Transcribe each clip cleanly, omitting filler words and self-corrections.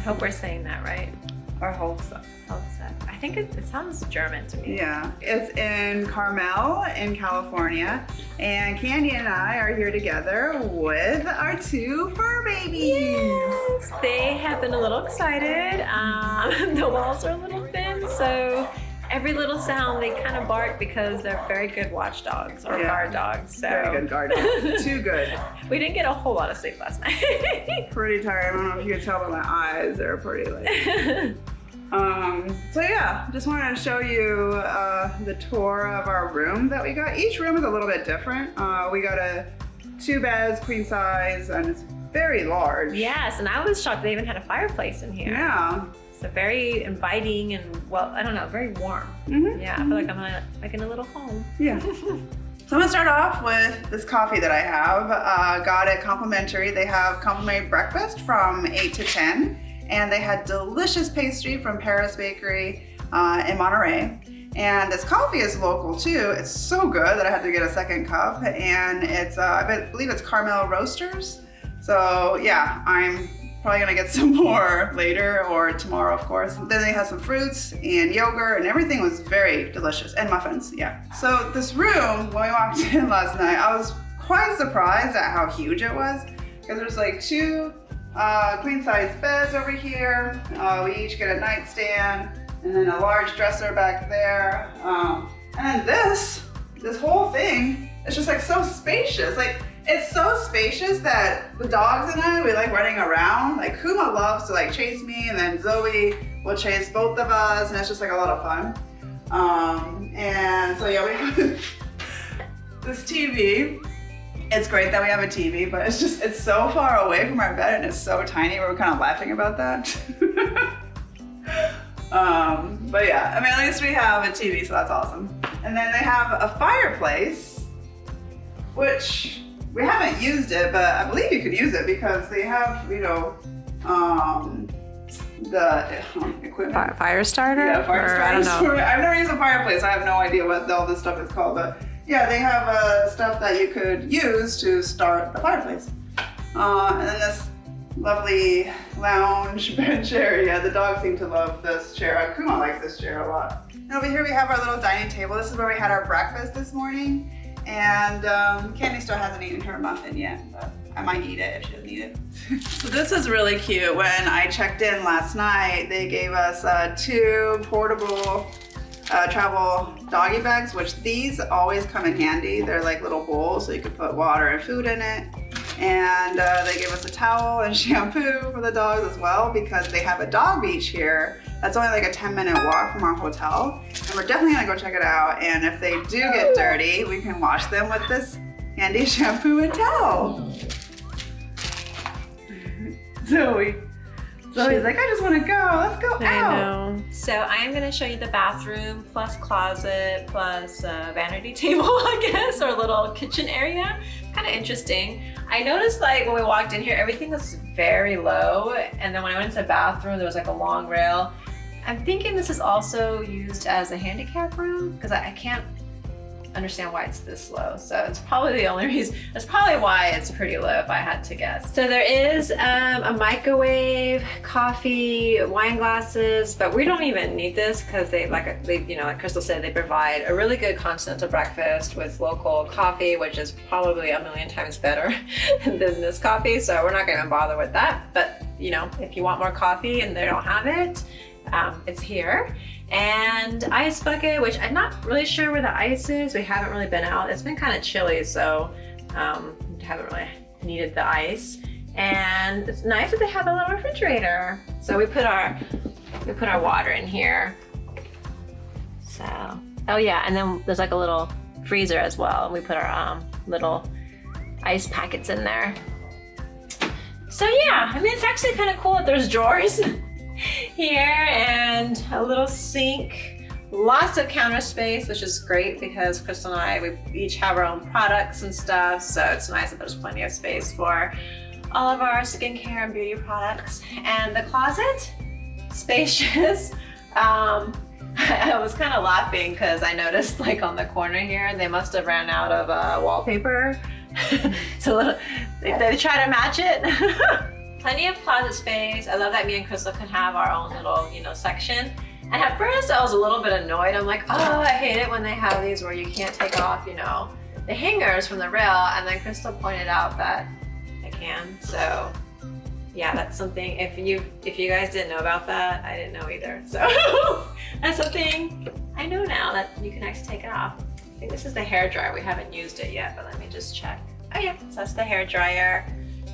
hope we're saying that right. Or Hofsas. Hofsas. I think it sounds German to me. Yeah, it's in Carmel in California, and Candy and I are here together with our 2 fur babies. Yes, they have been a little excited. The walls are a little thin, so every little sound they kind of bark because they're very good watchdogs or guard dogs. So. Very good guard dogs. Too good. We didn't get a whole lot of sleep last night. Pretty tired. I don't know if you can tell by my eyes. They're pretty like. So yeah, just wanted to show you the tour of our room that we got. Each room is a little bit different. We got 2 beds, queen size, and it's very large. Yes, and I was shocked they even had a fireplace in here. Yeah. So very inviting and, well, I don't know, very warm. Yeah, I feel like I'm like in a little home. Yeah. So I'm gonna start off with this coffee that I have. Got it complimentary. They have complimentary breakfast from 8 to 10. And they had delicious pastry from Paris Bakery in Monterey. And this coffee is local too. It's so good that I had to get a second cup. And it's, I believe it's Carmel Roasters. So yeah, I'm probably gonna get some more later or tomorrow, of course. Then they had some fruits and yogurt and everything was very delicious, and muffins, yeah. So this room, when we walked in last night, I was quite surprised at how huge it was, because there's like 2 queen size beds over here. We each get a nightstand and then a large dresser back there. And then this whole thing is just like so spacious. Like, it's so spacious that the dogs and I, we like running around. Like, Kuma loves to like chase me, and then Zoe will chase both of us, and it's just like a lot of fun. And so yeah, we have this TV. It's great that we have a TV, but it's so far away from our bed and it's so tiny. We were kind of laughing about that. But yeah, I mean, at least we have a TV, so that's awesome. And then they have a fireplace, which we haven't used it, but I believe you could use it because they have, you know, the equipment. Fire starter? Yeah, fire starter. I don't know. I've never used a fireplace. I have no idea what all this stuff is called, but yeah, they have stuff that you could use to start the fireplace. And then this lovely lounge bench area. The dogs seem to love this chair. Kuma likes this chair a lot. And over here we have our little dining table. This is where we had our breakfast this morning. And Candy still hasn't eaten her muffin yet, but I might eat it if she doesn't eat it. So this is really cute. When I checked in last night, they gave us 2 portable travel doggy bags, which these always come in handy. They're like little bowls, so you can put water and food in it. And they gave us a towel and shampoo for the dogs as well, because they have a dog beach here. That's only like a 10-minute walk from our hotel. And we're definitely gonna go check it out. And if they do get dirty, we can wash them with this handy shampoo and towel. Zoe's like, I just want to go. Let's go out. I know. So I am going to show you the bathroom plus closet plus vanity table, I guess, or a little kitchen area. Kind of interesting. I noticed like when we walked in here, everything was very low. And then when I went into the bathroom, there was like a long rail. I'm thinking this is also used as a handicap room because I can't understand why it's this low. So it's probably the only reason. That's probably why it's pretty low if I had to guess. So there is a microwave, coffee, wine glasses, but we don't even need this because they, you know, like Crystal said, they provide a really good continental breakfast with local coffee, which is probably a million times better than this coffee. So we're not gonna bother with that. But you know, if you want more coffee and they don't have it, it's here. And ice bucket, which I'm not really sure where the ice is. We haven't really been out. It's been kind of chilly, so haven't really needed the ice. And it's nice that they have a little refrigerator. So we put our water in here. So, oh yeah, and then there's like a little freezer as well. We put our little ice packets in there. So yeah, I mean, it's actually kind of cool that there's drawers here and a little sink, lots of counter space, which is great because Crystal and I, we each have our own products and stuff, so it's nice that there's plenty of space for all of our skincare and beauty products. And the closet, spacious. I was kind of laughing because I noticed like on the corner here, they must have ran out of wallpaper. So they try to match it. plenty of closet space. I love that me and Crystal can have our own little, section. And at first I was a little bit annoyed. I'm like, oh, I hate it when they have these where you can't take off, the hangers from the rail. And then Crystal pointed out that I can. So yeah, that's something, if you guys didn't know about that, I didn't know either. So that's something I know now, that you can actually take it off. I think this is the hair dryer. We haven't used it yet, but let me just check. Oh yeah, so that's the hair dryer.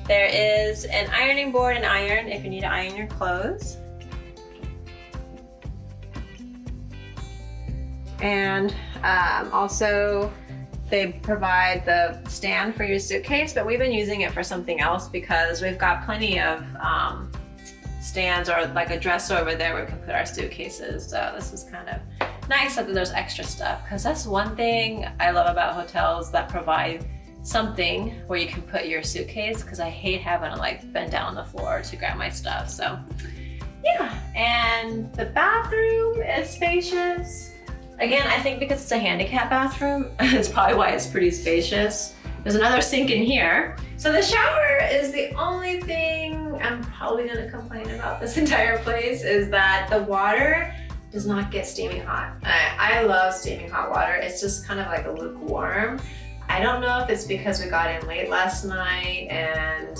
There is an ironing board and iron if you need to iron your clothes. And also they provide the stand for your suitcase, but we've been using it for something else because we've got plenty of stands or like a dresser over there where we can put our suitcases. So this is kind of nice that there's extra stuff, because that's one thing I love about hotels that provide something where you can put your suitcase, because I hate having to like bend down on the floor to grab my stuff. So yeah, and the bathroom is spacious. Again, I think because it's a handicap bathroom, it's probably why it's pretty spacious. There's another sink in here. So the shower is the only thing I'm probably gonna complain about this entire place, is that the water does not get steaming hot. I love steaming hot water. It's just kind of like a lukewarm. I don't know if it's because we got in late last night, and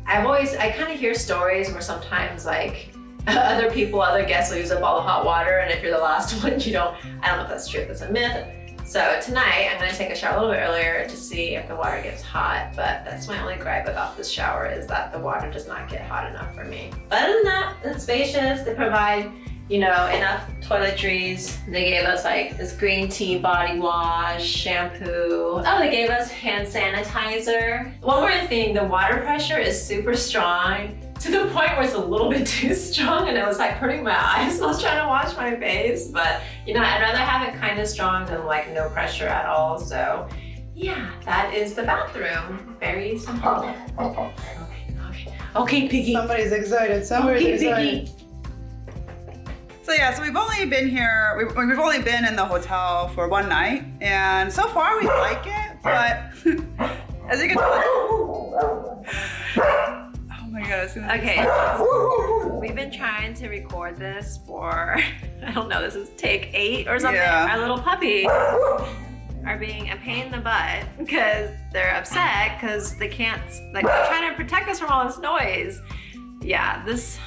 I kind of hear stories where sometimes like other guests will use up all the hot water, and if you're the last one, I don't know if that's true, if that's a myth. So tonight, I'm gonna take a shower a little bit earlier to see if the water gets hot, but that's my only gripe about this shower, is that the water does not get hot enough for me. But other than that, it's spacious. They provide, enough toiletries. They gave us like this green tea body wash, shampoo. Oh, they gave us hand sanitizer. One more thing, the water pressure is super strong, to the point where it's a little bit too strong, and it was like hurting my eyes. I was trying to wash my face, but I'd rather have it kind of strong than like no pressure at all. So yeah, that is the bathroom. Very simple. Okay, Piggy. Somebody's excited. Somebody's excited. Piggy. So yeah, so we've only been here, we've only been in the hotel for one night, and so far we like it, but as you can tell, oh my God. Okay, we've been trying to record this for, I don't know, this is take 8 or something. Yeah. Our little puppies are being a pain in the butt because they're upset because they can't, like, they're trying to protect us from all this noise. Yeah, this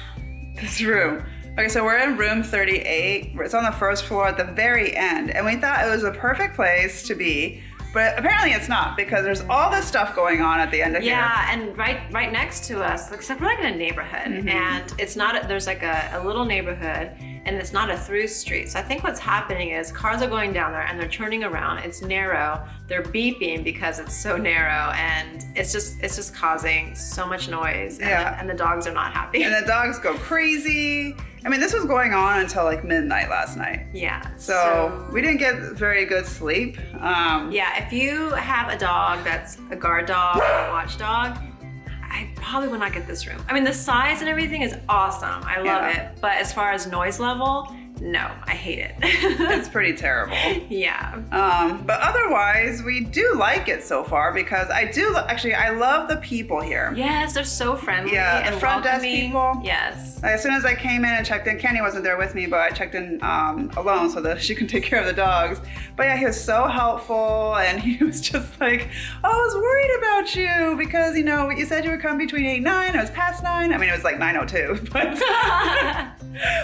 room. Okay, so we're in room 38. It's on the first floor at the very end, and we thought it was a perfect place to be, but apparently it's not, because there's all this stuff going on at the end of here. Yeah, and right next to us, except we're like in a neighborhood, and it's not, there's like a little neighborhood, and it's not a through street. So I think what's happening is cars are going down there and they're turning around. It's narrow. They're beeping because it's so narrow, and it's just causing so much noise. And the dogs are not happy. And the dogs go crazy. I mean, this was going on until like midnight last night. Yeah. So we didn't get very good sleep. Yeah, if you have a dog that's a guard dog or a watchdog, I probably would not get this room. I mean, the size and everything is awesome. I love it. But as far as noise level, no, I hate it. It's pretty terrible. Yeah. But otherwise, we do like it so far, because I love the people here. Yes, they're so friendly. Yeah, the front desk people. Yes. As soon as I came in and checked in, Kenny wasn't there with me, but I checked in alone so that she could take care of the dogs. But yeah, he was so helpful, and he was just like, oh, I was worried about you because, you said you would come between 8 and 9. It was past 9. I mean, it was like 9:02, but...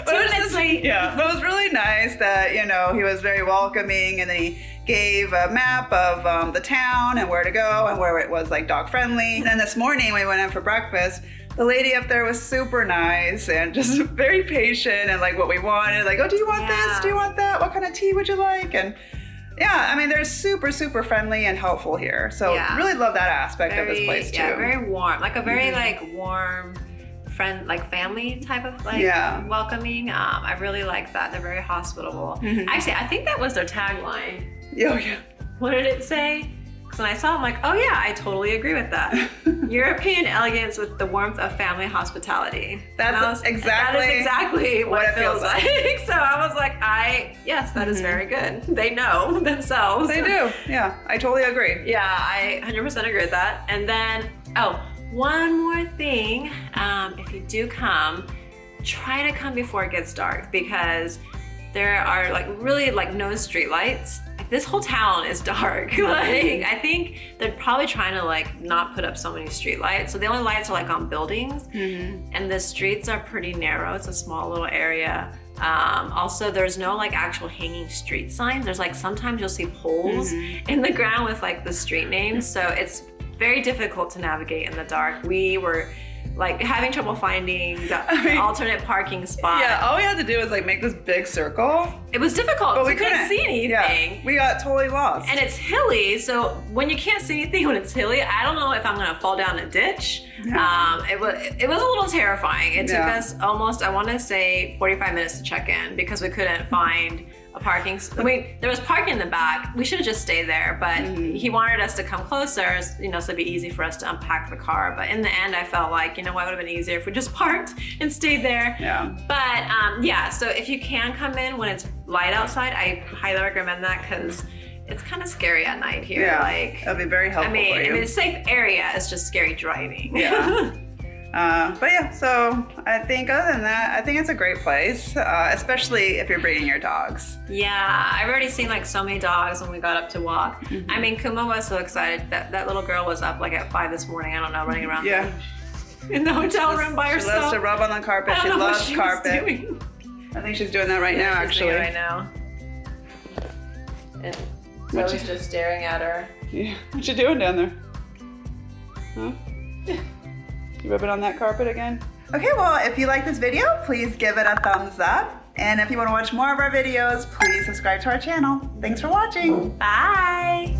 but 2 minutes late. Yeah, but it was really nice that, he was very welcoming, and then he gave a map of the town and where to go and where it was like dog friendly. And then this morning we went in for breakfast. The lady up there was super nice and just very patient, and like what we wanted, like, oh, do you want this? Do you want that? What kind of tea would you like? And yeah, I mean, they're super, super friendly and helpful here. So really love that aspect of this place too. Yeah, very warm, like a very like warm, friend, like family type of like welcoming. I really like that. They're very hospitable. Actually, I think that was their tagline. Oh yeah. What did it say? Because when I saw it, I'm like, oh yeah, I totally agree with that. European elegance with the warmth of family hospitality. That is exactly what it feels like. So I was like, yes, that is very good. They know themselves. They do. Yeah, I totally agree. Yeah, I 100% agree with that. And then, one more thing, if you do come, try to come before it gets dark because there are like really like no street lights. This whole town is dark. Like I think they're probably trying to like not put up so many street lights. So the only lights are like on buildings, and the streets are pretty narrow. It's a small little area. Also, there's no like actual hanging street signs. There's like sometimes you'll see poles in the ground with like the street names. So it's very difficult to navigate in the dark. We were like having trouble finding the alternate parking spot. Yeah, all we had to do was like make this big circle. It was difficult, but we couldn't see anything. Yeah, we got totally lost. And it's hilly, so when you can't see anything when it's hilly, I don't know if I'm gonna fall down a ditch. Yeah. It was a little terrifying. It took us almost, I wanna say 45 minutes to check in because we couldn't find a parking, I mean, there was parking in the back. We should have just stayed there, but he wanted us to come closer, you know, so it'd be easy for us to unpack the car. But in the end, I felt like, you know what, it would have been easier if we just parked and stayed there. Yeah. But yeah, so if you can come in when it's light outside, I highly recommend that because it's kind of scary at night here. Yeah, like, that'd be very helpful for you. I mean, it's a safe area. It's just scary driving. Yeah. But yeah, so I think other than that, I think it's a great place, especially if you're breeding your dogs. Yeah, I've already seen like so many dogs when we got up to walk. I mean, Kuma was so excited. That little girl was up like at 5 this morning. I don't know, running around in the hotel room by herself. She loves to rub on the carpet. She loves carpet. I think she's doing that right now, actually. Right now. And Zoe's just staring at her. Yeah. What you doing down there? Huh? You rubbing on that carpet again? Okay, well, if you like this video, please give it a thumbs up. And if you want to watch more of our videos, please subscribe to our channel. Thanks for watching. Bye.